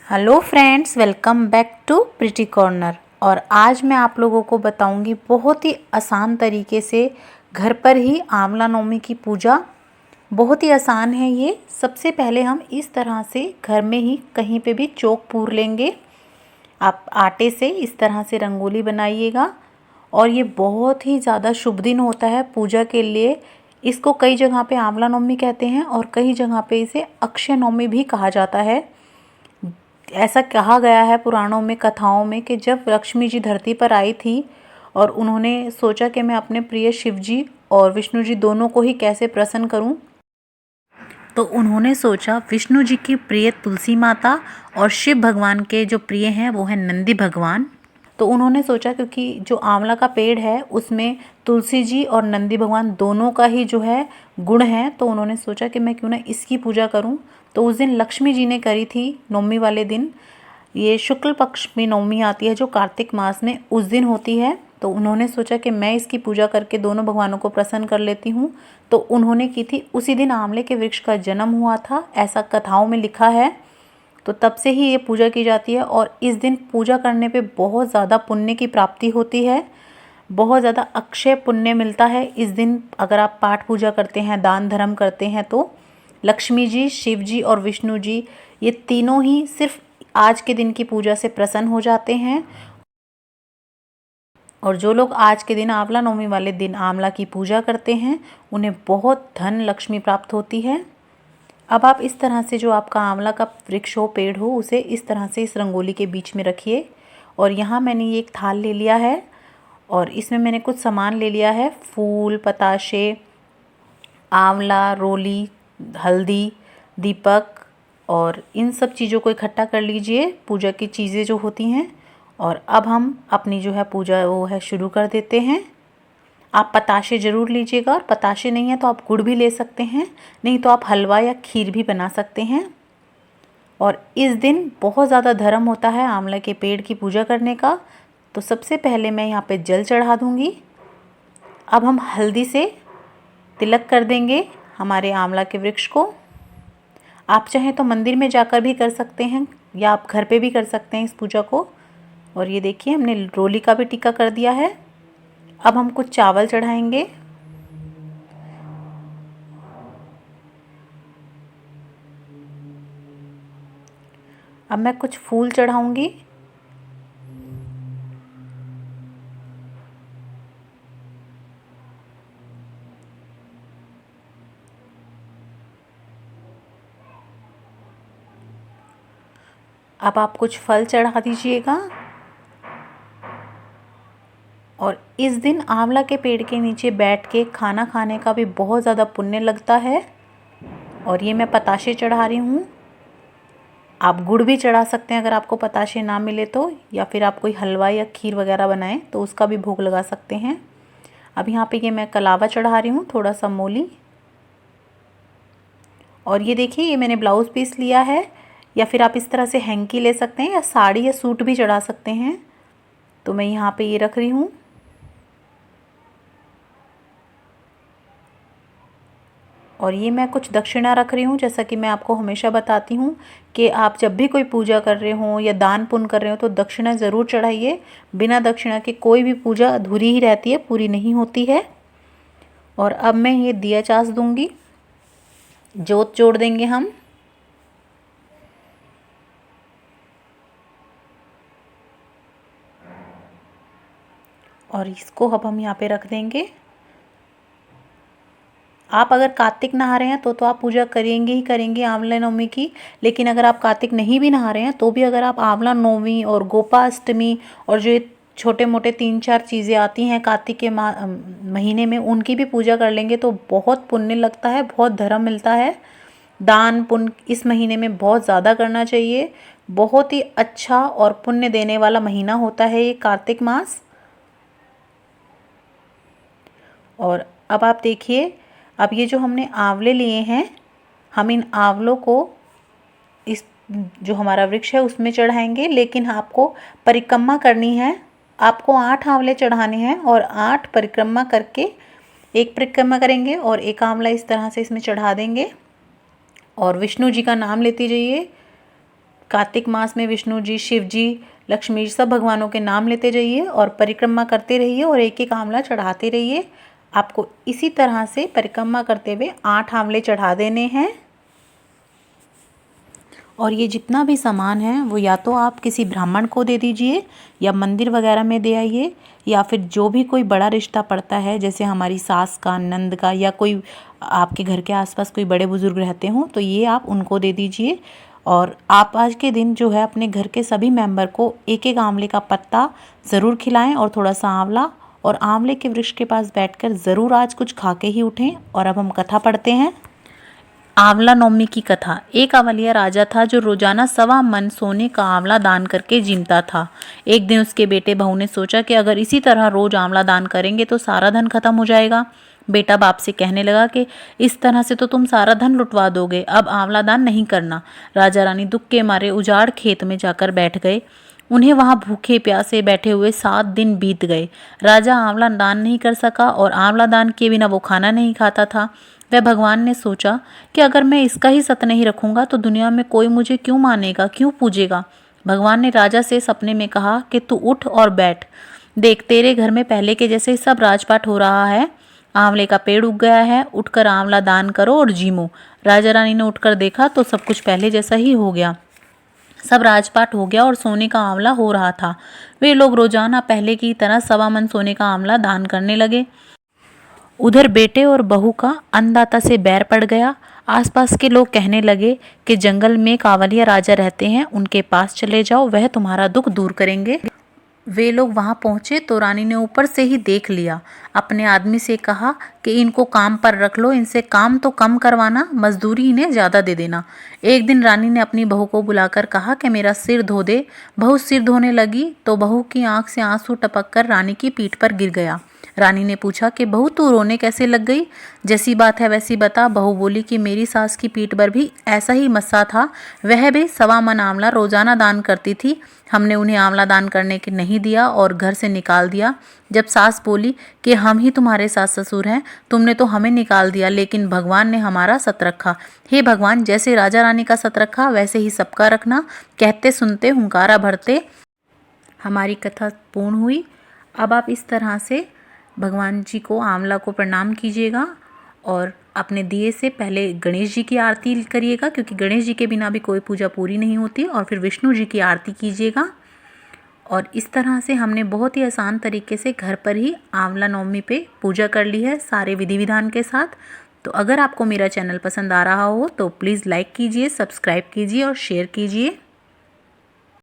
Hello friends, welcome back to pretty corner. और आज मैं आप लोगों को बताऊंगी बहुत ही आसान तरीके से घर पर ही आंवला नवमी की पूजा। बहुत ही आसान है ये। सबसे पहले हम इस तरह से घर में ही कहीं पे भी चौक पूर लेंगे। आप आटे से इस तरह से रंगोली बनाइएगा। और ये बहुत ही ज़्यादा शुभ दिन होता है पूजा के लिए। इसको कई जगह पे आंवला नवमी कहते हैं और कई जगह पे इसे अक्षय नवमी भी कहा जाता है। ऐसा कहा गया है पुराणों में, कथाओं में, कि जब लक्ष्मी जी धरती पर आई थी और उन्होंने सोचा कि मैं अपने प्रिय शिव जी और विष्णु जी दोनों को ही कैसे प्रसन्न करूं, तो उन्होंने सोचा विष्णु जी की प्रिय तुलसी माता और शिव भगवान के जो प्रिय हैं वो हैं नंदी भगवान। तो उन्होंने सोचा क्योंकि जो आंवला का पेड़ है उसमें तुलसी जी और नंदी भगवान दोनों का ही जो है गुण है, तो उन्होंने सोचा कि मैं क्यों ना इसकी पूजा करूं। तो उस दिन लक्ष्मी जी ने करी थी, नवमी वाले दिन। ये शुक्ल पक्ष में नवमी आती है जो कार्तिक मास में उस दिन होती है। तो उन्होंने सोचा कि मैं इसकी पूजा करके दोनों भगवानों को प्रसन्न कर लेती हूँ। तो उन्होंने की थी। उसी दिन आंवले के वृक्ष का जन्म हुआ था, ऐसा कथाओं में लिखा है। तो तब से ही ये पूजा की जाती है और इस दिन पूजा करने पे बहुत ज़्यादा पुण्य की प्राप्ति होती है। बहुत ज़्यादा अक्षय पुण्य मिलता है इस दिन। अगर आप पाठ पूजा करते हैं, दान धर्म करते हैं, तो लक्ष्मी जी, शिव जी और विष्णु जी ये तीनों ही सिर्फ आज के दिन की पूजा से प्रसन्न हो जाते हैं। और जो लोग आज के दिन आंवला नवमी वाले दिन आंवला की पूजा करते हैं उन्हें बहुत धन लक्ष्मी प्राप्त होती है। अब आप इस तरह से जो आपका आंवला का वृक्ष हो, पेड़ हो, उसे इस तरह से इस रंगोली के बीच में रखिए। और यहाँ मैंने ये एक थाल ले लिया है और इसमें मैंने कुछ सामान ले लिया है। फूल, पताशे, आंवला, रोली, हल्दी, दीपक, और इन सब चीज़ों को इकट्ठा कर लीजिए, पूजा की चीज़ें जो होती हैं। और अब हम अपनी जो है पूजा वो है शुरू कर देते हैं। आप पताशे ज़रूर लीजिएगा, और पताशे नहीं है तो आप गुड़ भी ले सकते हैं, नहीं तो आप हलवा या खीर भी बना सकते हैं। और इस दिन बहुत ज़्यादा धर्म होता है आंवला के पेड़ की पूजा करने का। तो सबसे पहले मैं यहाँ पे जल चढ़ा दूँगी। अब हम हल्दी से तिलक कर देंगे हमारे आंवला के वृक्ष को। आप चाहें तो मंदिर में जाकर भी कर सकते हैं या आप घर पे भी कर सकते हैं इस पूजा को। और ये देखिए हमने रोली का भी टीका कर दिया है। अब हम कुछ चावल चढ़ाएंगे। अब मैं कुछ फूल चढ़ाऊंगी। अब आप कुछ फल चढ़ा दीजिएगा। और इस दिन आंवला के पेड़ के नीचे बैठ के खाना खाने का भी बहुत ज़्यादा पुण्य लगता है। और ये मैं पताशे चढ़ा रही हूँ। आप गुड़ भी चढ़ा सकते हैं अगर आपको पताशे ना मिले तो, या फिर आप कोई हलवा या खीर वगैरह बनाएं तो उसका भी भोग लगा सकते हैं। अब यहाँ पे ये मैं कलावा चढ़ा रही हूँ, थोड़ा सा मूली। और ये देखिए ये मैंने ब्लाउज़ पीस लिया है, या फिर आप इस तरह से हैंकी ले सकते हैं या साड़ी या सूट भी चढ़ा सकते हैं। तो मैं यहाँ पे ये रख रही हूँ। और ये मैं कुछ दक्षिणा रख रही हूँ। जैसा कि मैं आपको हमेशा बताती हूँ कि आप जब भी कोई पूजा कर रहे हो या दान पुण्य कर रहे हो तो दक्षिणा ज़रूर चढ़ाइए। बिना दक्षिणा के कोई भी पूजा अधूरी ही रहती है, पूरी नहीं होती है। और अब मैं ये दिया चास दूँगी, जोत जोड़ देंगे हम। और इसको अब हम यहाँ पे रख देंगे। आप अगर कार्तिक नहा रहे हैं तो आप पूजा करेंगे ही करेंगे आंवला नवमी की। लेकिन अगर आप कार्तिक नहीं भी नहा रहे हैं तो भी अगर आप आंवला नवमी और गोपाष्टमी और जो ये छोटे मोटे 3-4 चीज़ें आती हैं कार्तिक के महीने में, उनकी भी पूजा कर लेंगे तो बहुत पुण्य लगता है, बहुत धर्म मिलता है। दान पुण्य इस महीने में बहुत ज़्यादा करना चाहिए। बहुत ही अच्छा और पुण्य देने वाला महीना होता है ये कार्तिक मास। और अब आप देखिए, अब ये जो हमने आंवले लिए हैं, हम इन आंवलों को इस जो हमारा वृक्ष है उसमें चढ़ाएंगे। लेकिन आपको परिक्रमा करनी है। आपको 8 आंवले चढ़ाने हैं और 8 परिक्रमा करके, एक परिक्रमा करेंगे और एक आंवला इस तरह से इसमें चढ़ा देंगे। और विष्णु जी का नाम लेते जाइए, कार्तिक मास में विष्णु जी, शिव जी, लक्ष्मी जी, सब भगवानों के नाम लेते जाइए और परिक्रमा करते रहिए और एक एक आंवला चढ़ाते रहिए। आपको इसी तरह से परिक्रमा करते हुए 8 आंवले चढ़ा देने हैं। और ये जितना भी सामान है वो या तो आप किसी ब्राह्मण को दे दीजिए या मंदिर वगैरह में दे आइए, या फिर जो भी कोई बड़ा रिश्ता पड़ता है, जैसे हमारी सास का, नंद का, या कोई आपके घर के आसपास कोई बड़े बुजुर्ग रहते हों तो ये आप उनको दे दीजिए। और आप आज के दिन जो है अपने घर के सभी मेंबर को एक एक आंवले का पत्ता ज़रूर खिलाएं और थोड़ा सा आंवला, और आंवले के वृक्ष के पास बैठकर ज़रूर आज कुछ खा के ही उठें। और अब हम कथा पढ़ते हैं। आंवला नवमी की कथा। एक आंवलिया राजा था जो रोजाना 1.25 मन सोने का आंवला दान करके जीता था। एक दिन उसके बेटे बहू ने सोचा कि अगर इसी तरह रोज आंवला दान करेंगे तो सारा धन खत्म हो जाएगा। बेटा बाप से कहने लगा कि इस तरह से तो तुम सारा धन लुटवा दोगे, अब आंवला दान नहीं करना। राजा रानी दुख के मारे उजाड़ खेत में जाकर बैठ गए। उन्हें वहां भूखे प्यासे बैठे हुए 7 दिन बीत गए। राजा आंवला दान नहीं कर सका और आंवला दान किए बिना वो खाना नहीं खाता था। वह भगवान ने सोचा कि अगर मैं इसका ही सत नहीं रखूंगा तो दुनिया में कोई मुझे क्यों मानेगा, क्यों पूजेगा। भगवान ने राजा से सपने में कहा कि तू उठ और बैठ, देख तेरे घर में पहले के जैसे सब राजपाट हो रहा है। आंवले का पेड़ उग गया है, उठकर आंवला दान करो और जीमो। राजा रानी ने उठकर देखा तो सब कुछ पहले जैसा ही हो गया। सब राजपाट हो गया और सोने का आंवला हो रहा था। वे लोग रोजाना पहले की तरह 1.25 मन सोने का आंवला दान करने लगे। उधर बेटे और बहू का अन्नदाता से बैर पड़ गया। आसपास के लोग कहने लगे कि जंगल में एक आंवलिया राजा रहते हैं, उनके पास चले जाओ, वह तुम्हारा दुख दूर करेंगे। वे लोग वहां पहुंचे तो रानी ने ऊपर से ही देख लिया। अपने आदमी से कहा कि इनको काम पर रख लो, इनसे काम तो कम करवाना, मजदूरी इन्हें ज़्यादा दे देना। एक दिन रानी ने अपनी बहू को बुलाकर कहा कि मेरा सिर धो दे। बहू सिर धोने लगी तो बहू की आंख से आंसू टपक कर रानी की पीठ पर गिर गया। रानी ने पूछा कि बहू तू रोने कैसे लग गई, जैसी बात है वैसी बता। बहू बोली कि मेरी सास की पीठ पर भी ऐसा ही मस्सा था, वह भी 1.25 मन आंवला रोजाना दान करती थी। हमने उन्हें आंवला दान करने के नहीं दिया और घर से निकाल दिया। जब सास बोली कि हम ही तुम्हारे सास ससुर हैं, तुमने तो हमें निकाल दिया, लेकिन भगवान ने हमारा सत रखा। हे भगवान, जैसे राजा रानी का सत रखा वैसे ही सबका रखना। कहते सुनते हुंकारा भरते हमारी कथा पूर्ण हुई। अब आप इस तरह से भगवान जी को, आंवला को प्रणाम कीजिएगा और अपने दिए से पहले गणेश जी की आरती करिएगा, क्योंकि गणेश जी के बिना भी कोई पूजा पूरी नहीं होती। और फिर विष्णु जी की आरती कीजिएगा। और इस तरह से हमने बहुत ही आसान तरीके से घर पर ही आंवला नवमी पे पूजा कर ली है, सारे विधि विधान के साथ। तो अगर आपको मेरा चैनल पसंद आ रहा हो तो प्लीज़ लाइक कीजिए, सब्सक्राइब कीजिए और शेयर कीजिए।